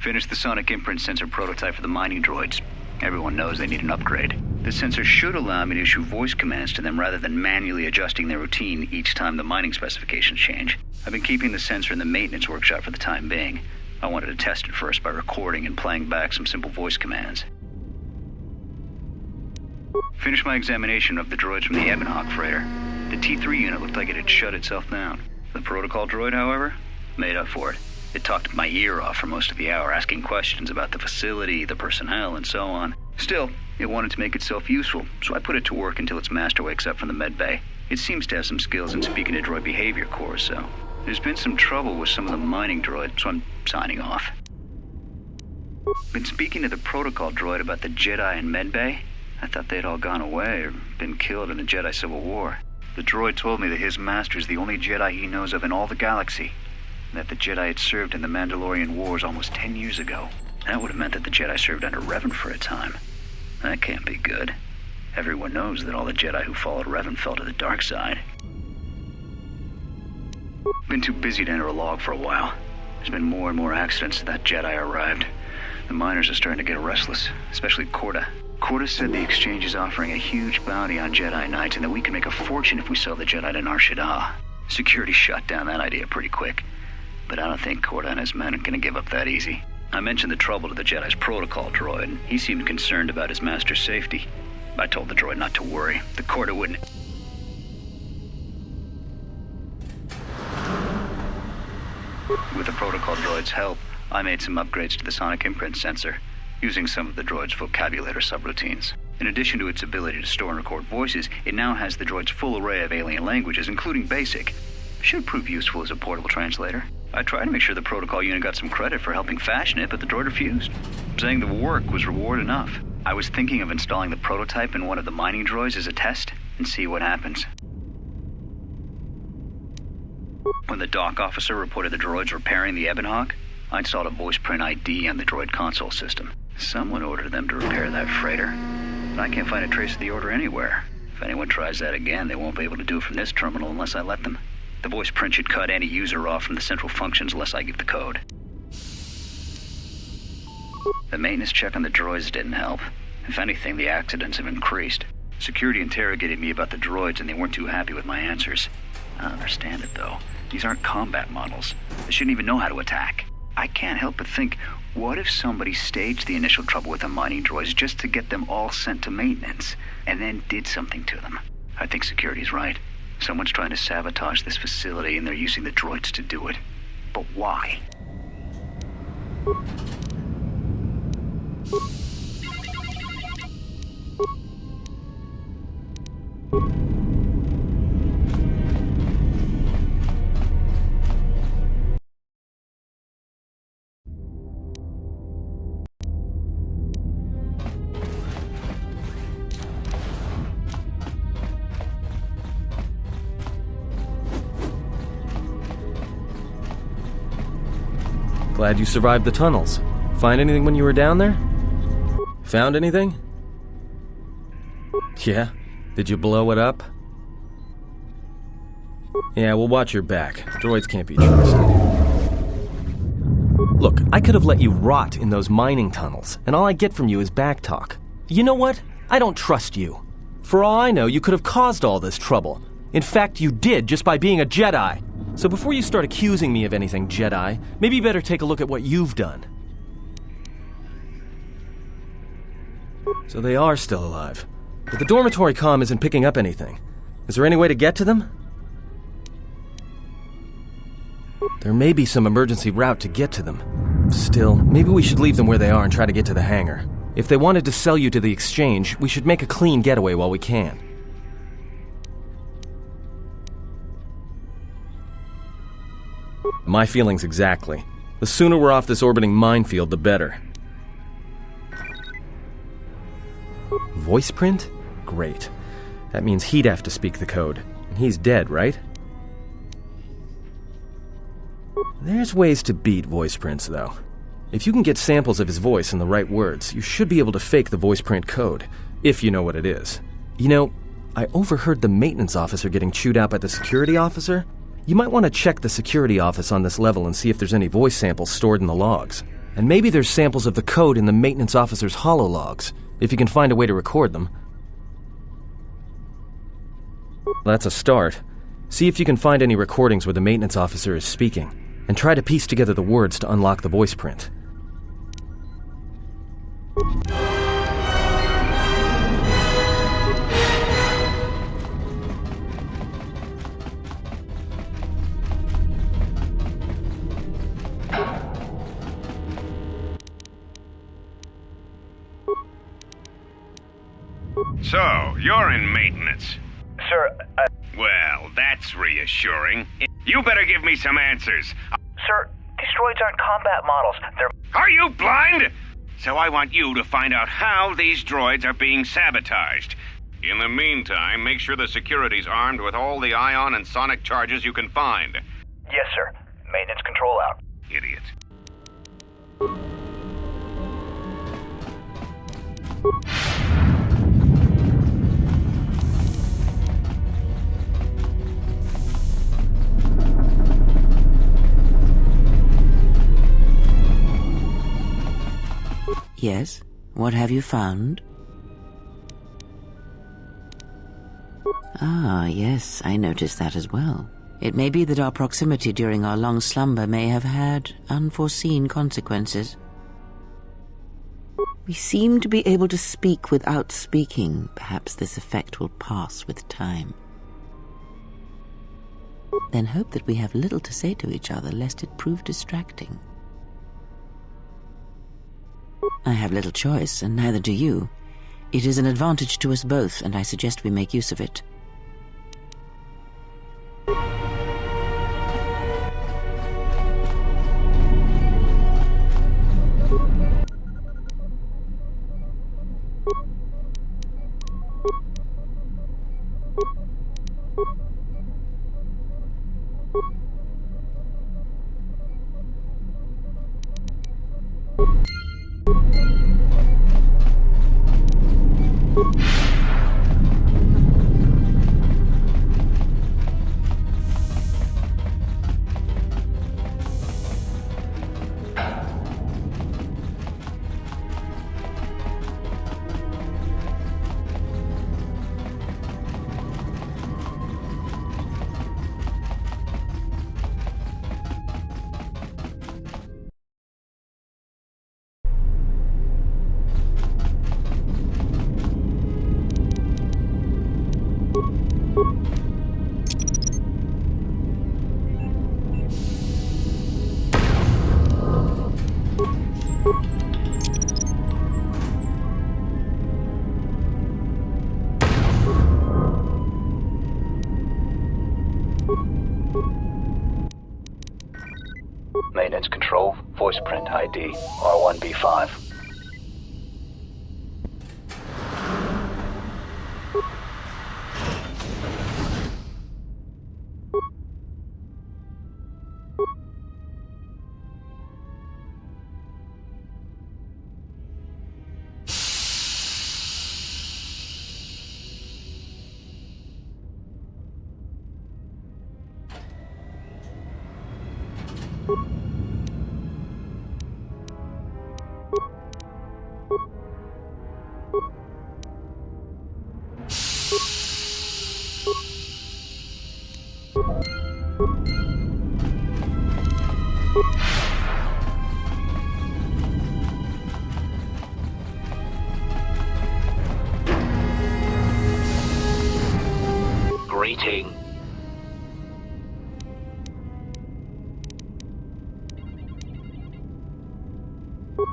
Finished the sonic imprint sensor prototype for the mining droids. Everyone knows they need an upgrade. The sensor should allow me to issue voice commands to them rather than manually adjusting their routine each time the mining specifications change. I've been keeping the sensor in the maintenance workshop for the time being. I wanted to test it first by recording and playing back some simple voice commands. Finished my examination of the droids from the Ebonhawk freighter. The T3 unit looked like it had shut itself down. The protocol droid, however, made up for it. It talked my ear off for most of the hour, asking questions about the facility, the personnel, and so on. Still, it wanted to make itself useful, so I put it to work until its master wakes up from the med bay. It seems to have some skills in speaking to droid behavior cores, so there's been some trouble with some of the mining droids, so I'm signing off. Been speaking to the protocol droid about the Jedi in med bay. I thought they'd all gone away or been killed in the Jedi Civil War. The droid told me that his master is the only Jedi he knows of in all the galaxy, and that the Jedi had served in the Mandalorian Wars almost 10 years ago. That would have meant that the Jedi served under Revan for a time. That can't be good. Everyone knows that all the Jedi who followed Revan fell to the dark side. Been too busy to enter a log for a while. There's been more and more accidents since that Jedi arrived. The miners are starting to get restless, especially Korta. Korta said the exchange is offering a huge bounty on Jedi Knights and that we can make a fortune if we sell the Jedi to Nar Shaddaa. Security shot down that idea pretty quick, but I don't think Korta and his men are going to give up that easy. I mentioned the trouble to the Jedi's protocol droid, and he seemed concerned about his master's safety. I told the droid not to worry. The Korta wouldn't... With the protocol droid's help, I made some upgrades to the sonic imprint sensor, using some of the droid's vocabulator subroutines. In addition to its ability to store and record voices, it now has the droid's full array of alien languages, including Basic. Should prove useful as a portable translator. I tried to make sure the protocol unit got some credit for helping fashion it, but the droid refused, saying the work was reward enough. I was thinking of installing the prototype in one of the mining droids as a test and see what happens. When the dock officer reported the droids repairing the Ebonhawk, I installed a Voiceprint ID on the droid console system. Someone ordered them to repair that freighter, but I can't find a trace of the order anywhere. If anyone tries that again, they won't be able to do it from this terminal unless I let them. The Voiceprint should cut any user off from the central functions unless I give the code. The maintenance check on the droids didn't help. If anything, the accidents have increased. Security interrogated me about the droids and they weren't too happy with my answers. I don't understand it though. These aren't combat models. They shouldn't even know how to attack. I can't help but think, what if somebody staged the initial trouble with the mining droids just to get them all sent to maintenance, and then did something to them? I think security's right. Someone's trying to sabotage this facility and they're using the droids to do it. But why? Glad you survived the tunnels. Find anything when you were down there? Found anything? Yeah? Did you blow it up? Yeah, well, watch your back. Droids can't be trusted. Look, I could have let you rot in those mining tunnels, and all I get from you is backtalk. You know what? I don't trust you. For all I know, you could have caused all this trouble. In fact, you did just by being a Jedi. So before you start accusing me of anything, Jedi, maybe you better take a look at what you've done. So they are still alive. But the dormitory comm isn't picking up anything. Is there any way to get to them? There may be some emergency route to get to them. Still, maybe we should leave them where they are and try to get to the hangar. If they wanted to sell you to the exchange, we should make a clean getaway while we can. My feelings exactly. The sooner we're off this orbiting minefield, the better. Voiceprint? Great. That means he'd have to speak the code. And he's dead, right? There's ways to beat Voiceprints, though. If you can get samples of his voice and the right words, you should be able to fake the Voiceprint code, if you know what it is. You know, I overheard the maintenance officer getting chewed out by the security officer. You might want to check the security office on this level and see if there's any voice samples stored in the logs. And maybe there's samples of the code in the maintenance officer's holologs, if you can find a way to record them. That's a start. See if you can find any recordings where the maintenance officer is speaking, and try to piece together the words to unlock the voice print. So, you're in maintenance. Sir, Well, that's reassuring. You better give me some answers. Sir, these droids aren't combat models. They're... Are you blind? So I want you to find out how these droids are being sabotaged. In the meantime, make sure the security's armed with all the ion and sonic charges you can find. Yes, sir. Maintenance control out. Idiot. Yes? What have you found? Ah, yes, I noticed that as well. It may be that our proximity during our long slumber may have had unforeseen consequences. We seem to be able to speak without speaking. Perhaps this effect will pass with time. Then hope that we have little to say to each other, lest it prove distracting. I have little choice, and neither do you. It is an advantage to us both, and I suggest we make use of it. Maintenance control, Voiceprint ID, R1B5. Greeting.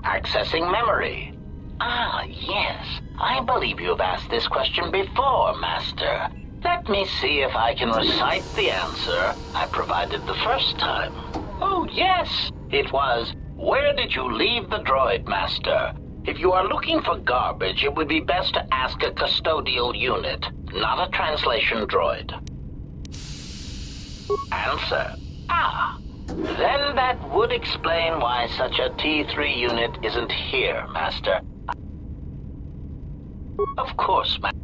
Accessing memory. Ah, yes. I believe you have asked this question before, Master. Let me see if I can recite the answer I provided the first time. Oh, yes. It was, where did you leave the droid, Master? If you are looking for garbage, it would be best to ask a custodial unit, not a translation droid. Answer. Ah. Then that would explain why such a T3 unit isn't here, Master. Of course, Master.